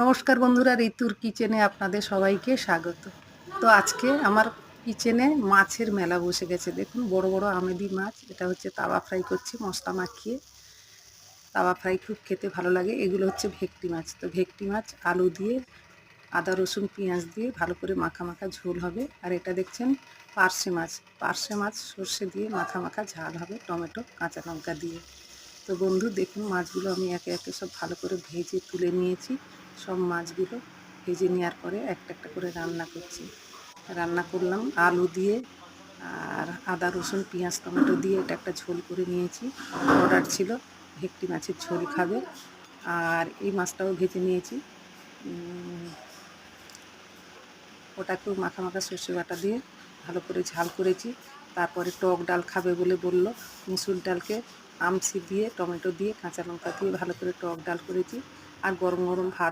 নমস্কার বন্ধুরা, ঋতুর কিচেনে আপনাদের সবাইকে স্বাগত। তো আজকে আমার কিচেনে মাছের মেলা বসে গেছে। দেখুন বড় বড় আমেদি মাছ, এটা হচ্ছে তাওয়া ফ্রাই করছি মশলা মাখিয়ে। তাওয়া ফ্রাই খুব খেতে ভালো লাগে। এগুলো হচ্ছে ভেটকি মাছ। তো ভেটকি মাছ আলু দিয়ে, আদা রসুন পেঁয়াজ দিয়ে ভালো করে মাখা মাখা ঝোল হবে। আর এটা দেখছেন পার্শে মাছ। পার্শে মাছ সর্ষে দিয়ে মাখা মাখা ঝাল হবে টমেটো কাঁচা লঙ্কা দিয়ে। তো বন্ধু দেখুন মাছগুলো আমি একে একে সব ভালো করে ভেজে তুলে নিয়েছি। সব মাছগুলো ভেজে নেওয়ার পরে একটা একটা করে রান্না করছি। রান্না করলাম আলু দিয়ে আর আদা রসুন পেঁয়াজ টমেটো দিয়ে এটা একটা ঝোল করে নিয়েছি। অর্ডার ছিল ভেটকি মাছের ঝোল খাবে। আর এই মাছটাও ভেজে নিয়েছি। ওটাকেও মাখা মাখা সর্ষে বাটা দিয়ে ভালো করে ঝাল করেছি। তারপরে টক ডাল খাবে বলে বলল, মুসুর ডালকে আমসি দিয়ে টমেটো দিয়ে কাঁচা লঙ্কা দিয়ে ভালো করে টক ডাল করেছি। আর গরম গরম ভাত